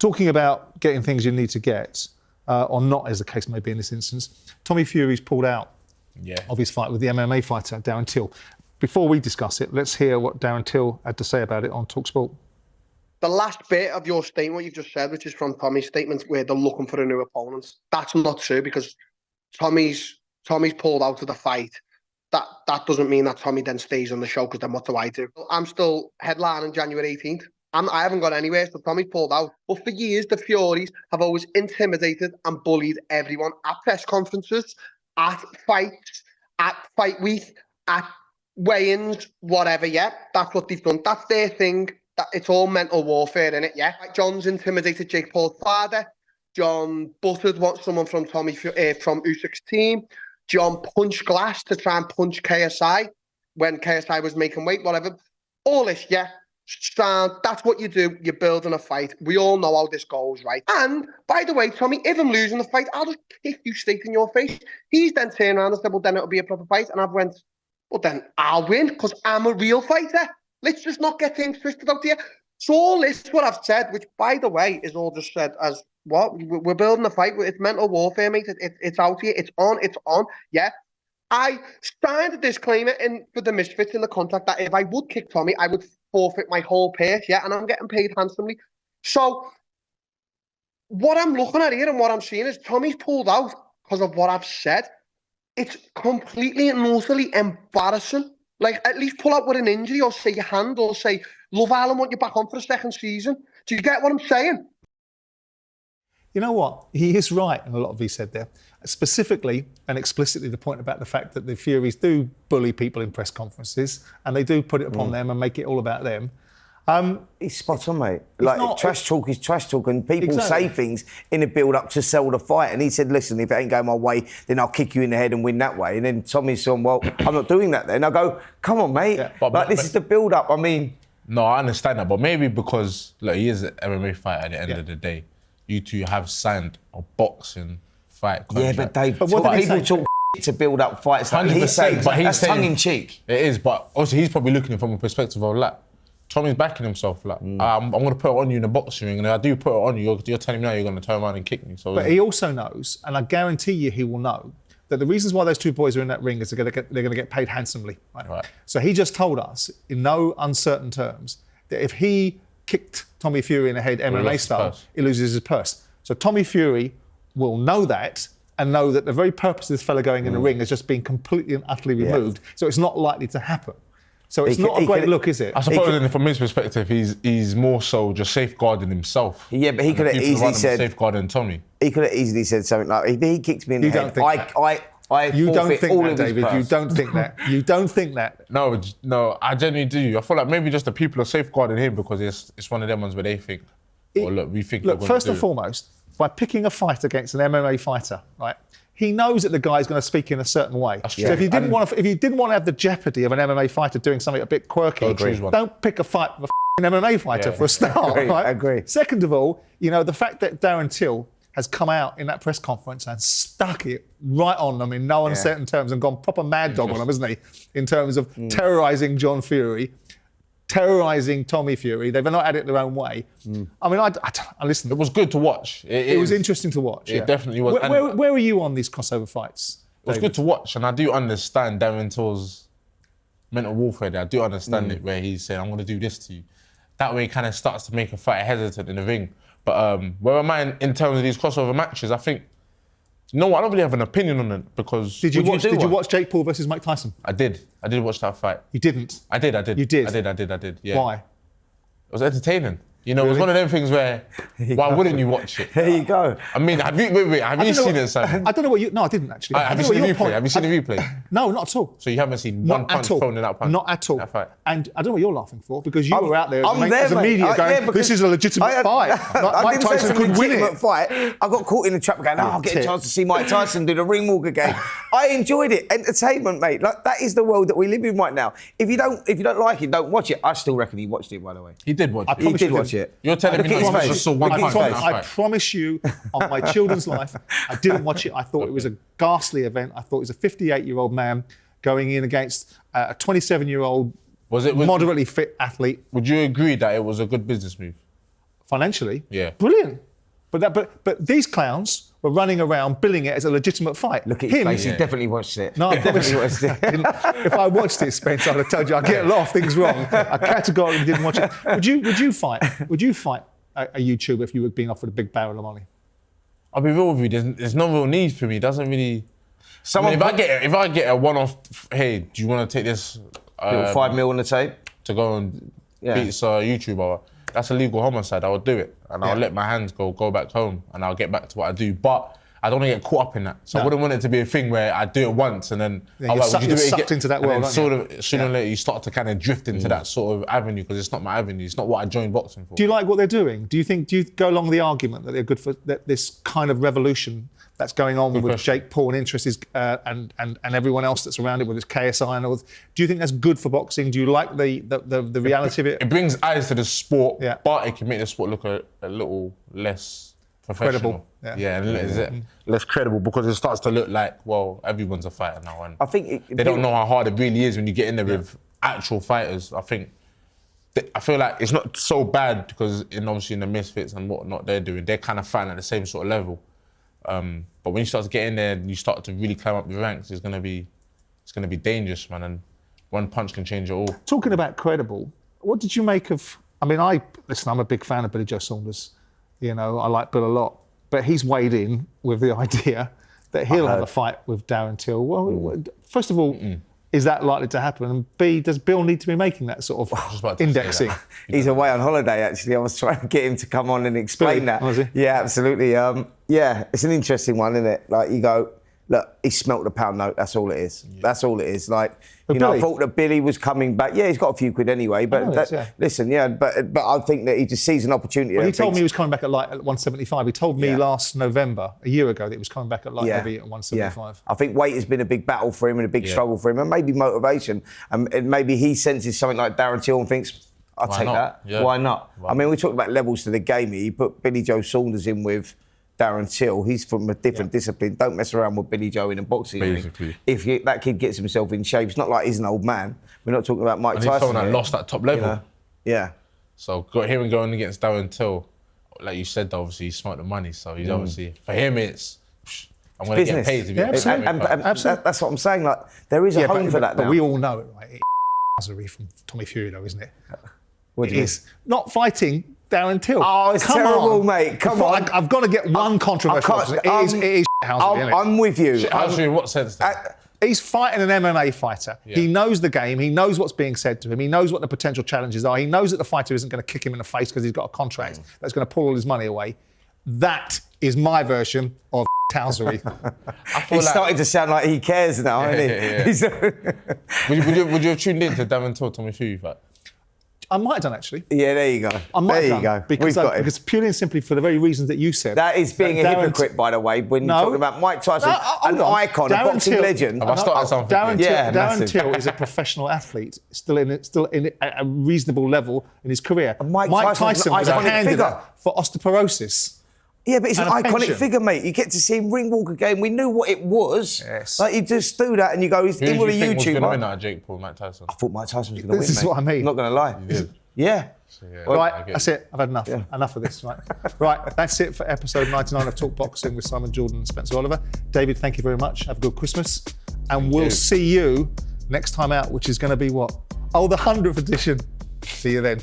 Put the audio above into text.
Talking about getting things you need to get, or not, as the case may be in this instance, Tommy Fury's pulled out of his fight with the MMA fighter, Darren Till. Before we discuss it, let's hear what Darren Till had to say about it on talkSPORT. The last bit of your statement, what you've just said, which is from Tommy's statement, where they're looking for a new opponent, that's not true, because Tommy's pulled out of the fight. That doesn't mean that Tommy then stays on the show, because then what do I do? I'm still headlining January 18th. I haven't gone anywhere, so Tommy's pulled out. But for years, the Furies have always intimidated and bullied everyone at press conferences, at fights, at fight week, at weigh-ins, whatever, yeah? That's what they've done. That's their thing. It's all mental warfare, innit, yeah? John's intimidated Jake Paul's father. John buttered someone from from Usyk's team. John punched glass to try and punch KSI when KSI was making weight, whatever. All this, yeah? That's what you do. You're building a fight. We all know how this goes, right? And, by the way, Tommy, if I'm losing the fight, I'll just kick you straight in your face. He's then turned around and said, well, then it'll be a proper fight. And I've went, well, then I'll win, because I'm a real fighter. Let's just not get things twisted out here. So all this, what I've said, which, by the way, is all just said as, what? We're building a fight. It's mental warfare, mate. It's out here. It's on. Yeah. I signed a disclaimer for the Misfits in the contract that if I would kick Tommy, I would forfeit my whole purse, yeah, and I'm getting paid handsomely. So what I'm looking at here and what I'm seeing is Tommy's pulled out because of what I've said. It's completely and utterly embarrassing. Like, at least pull out with an injury, or say your hand, or say, Love Island want you back on for a second season. Do you get what I'm saying? You know what? He is right in a lot of what he said there. Specifically and explicitly the point about the fact that the Furies do bully people in press conferences, and they do put it upon them and make it all about them. He's spot on, mate. Like, trash talk is trash talk, and people say things in the build-up to sell the fight. And he said, listen, if it ain't going my way, then I'll kick you in the head and win that way. And then Tommy's on, well, I'm not doing that then. I go, come on, mate. Yeah, but this is the build-up. I mean... No, I understand that, but maybe because, look, he is an MMA fighter at the end of the day. You two have signed a boxing fight contract. Yeah, but Dave, but what people talk to build up fights. Like he's saying, but that's tongue in cheek. It is, but also he's probably looking from a perspective of, like, Tommy's backing himself. Like, I'm going to put it on you in the boxing ring, and if I do put it on you, you're telling me now you're going to turn around and kick me. So, but he also knows, and I guarantee you he will know, that the reasons why those two boys are in that ring is they're going to get paid handsomely. Right? So he just told us, in no uncertain terms, that if he kicked Tommy Fury in the head MMA style, he loses his purse. So Tommy Fury will know that, and know that the very purpose of this fella going in the ring has just been completely and utterly removed. So it's not likely to happen. So it's not a great look, is it? I suppose from his perspective, he's more so just safeguarding himself. Yeah, but he could have easily said... safeguarding Tommy. He could have easily said something like, if he kicked me in the head, you don't think that, David. You don't think that. You don't think that. No, I genuinely do. I feel like maybe just the people are safeguarding him because it's one of them ones where they think, we think. Look, first and foremost, by picking a fight against an MMA fighter, right? He knows that the guy's going to speak in a certain way. So if you didn't want to have the jeopardy of an MMA fighter doing something a bit quirky, don't pick a fight with an MMA fighter for a start. Right? I agree. Second of all, the fact that Darren Till has come out in that press conference and stuck it right on them in no uncertain terms and gone proper mad dog on them, hasn't he? In terms of terrorising John Fury, terrorising Tommy Fury. They've not had it their own way. I mean, I listen. It was good to watch. It was interesting to watch. It definitely was. Where were you on these crossover fights? It was good to watch, and I do understand Darren Till's mental warfare there. I do understand it, where he's saying, I'm going to do this to you. That way it kind of starts to make a fighter hesitant in the ring. But where am I in terms of these crossover matches? I think, I don't really have an opinion on it because... Did you watch Jake Paul versus Mike Tyson? I did watch that fight. You didn't? I did. You did? I did, yeah. Why? It was entertaining. It was one of them things where, why wouldn't you watch it? There you go. I mean, have you seen it, Sam? I don't know what you... No, I didn't actually. Have you seen the replay? Have you seen the replay? No, not at all. So you haven't seen one punch thrown in that punch? Not at all. That fight. And I don't know what you're laughing for, because you were out there as a media going, this is a legitimate fight. Mike Tyson could win it. Fight. I got caught in the trap going, I'll get a chance to see Mike Tyson do the ring walk again. I enjoyed it. Entertainment, mate. Like, that is the world that we live in right now. If you don't like it, don't watch it. I still reckon he watched it, by the way. He did watch it. He did watch it. You're telling me I just saw one punch. I promise you, on my children's life, I didn't watch it. I thought it was a ghastly event. I thought it was a 58-year-old man going in against a 27-year-old moderately fit athlete. Would you agree that it was a good business move? financially. Yeah. Brilliant. But these clowns were running around billing it as a legitimate fight. Look at his face. He definitely watched it. No, I definitely watched it. If I watched it, Spence, I'd have told you I get a lot of things wrong. I categorically didn't watch it. Would you fight? Would you fight a YouTuber if you were being offered a big barrel of money? I'll be real with you. There's no real need for me. It doesn't really. If I get a one-off, hey, do you want to take this? Little 5 mil on the tape to go and beat a YouTuber. That's a legal homicide. I would do it, and I'll let my hands go back home, and I'll get back to what I do. But I don't want to get caught up in that. So I wouldn't want it to be a thing where I do it once and then you're sucked into that world. Sort of sooner or later you start to kind of drift into that sort of avenue because it's not my avenue. It's not what I joined boxing for. Do you like what they're doing? Do you go along the argument that they're good for this kind of revolution that's going on with Jake Paul and interests and everyone else that's around it, with its KSI and all? Do you think that's good for boxing? Do you like the reality of it? It brings eyes to the sport, but it can make the sport look a little less professional. Credible. Less credible because it starts to look like, well, everyone's a fighter now, and I think they don't know how hard it really is when you get in there with actual fighters. I feel like it's not so bad because obviously in the misfits and whatnot they're kind of fighting at the same sort of level. But when you start to get in there and you start to really climb up the ranks, it's gonna be dangerous, man. And one punch can change it all. Talking about credible, what did you make of? I mean, I'm a big fan of Billy Joe Saunders. You know, I like Bill a lot, but he's weighed in with the idea that he'll have a fight with Darren Till. Well, first of all, is that likely to happen? And B, does Bill need to be making that sort of indexing? He's away on holiday, actually. I was trying to get him to come on and explain that. Was he? Yeah, absolutely. It's an interesting one, isn't it? Like, you go, look, he smelt the pound note. That's all it is. Yeah. That's all it is. Like, I thought that Billy was coming back. Yeah, he's got a few quid anyway. But listen, but I think that he just sees an opportunity. Well, he told me he was coming back at 175. He told me last November, a year ago, that he was coming back at light heavy at 175. Yeah. I think weight has been a big battle for him and a big struggle for him, and maybe motivation. And maybe he senses something like Darren Till and thinks, I'll take that. Yeah. Why not? I mean, we talked about levels to the game here. You put Billy Joe Saunders in with Darren Till. He's from a different discipline. Don't mess around with Billy Joe in a boxing ring. If that kid gets himself in shape, it's not like he's an old man. We're not talking about Mike Tyson. He's someone that lost that top level. Yeah. So got him going against Darren Till, like you said, obviously he smart the money. So he's obviously, for him it's, I'm going to get paid to be absolutely. Absolutely. That's what I'm saying. Like, there is a home for that now. But we all know it, right? It's HOUSERY from Tommy Fury, though, isn't it? What do you mean? Not fighting Darren Till. Oh, it's terrible, mate. Come on. I've got to get one controversial. It is HOUSERY, I'm with you. HOUSERY in what sense then? He's fighting an MMA fighter. Yeah. He knows the game. He knows what's being said to him. He knows what the potential challenges are. He knows that the fighter isn't going to kick him in the face because he's got a contract that's going to pull all his money away. That is my version of HOUSERY. He's starting to sound like he cares now, isn't he? Would you have tuned in to Darren Till, Tommy Fury fight? I might have done, actually. Yeah, there you go. I might have done. Because purely and simply for the very reasons that you said. That is being a hypocrite, by the way, when you're talking about Mike Tyson, an icon, a boxing legend. Have I started something? Darren Till is a professional athlete, still in a reasonable level in his career. Mike Tyson was a candidate for osteoporosis. Yeah, but it's an iconic figure, mate. You get to see him ring walk again. We knew what it was. Yes. Like, you just do that and you go, he's in with a YouTuber. Who was going to win out of Jake Paul, Mike Tyson? I thought Mike Tyson was going to win, This is what I mean. I'm not going to lie. You did? Yeah. Right, that's it. I've had enough. Enough of this, right? Right, that's it for episode 99 of Talk Boxing with Simon Jordan and Spencer Oliver. David, thank you very much. Have a good Christmas. And we'll see you next time out, which is going to be what? Oh, the 100th edition. See you then.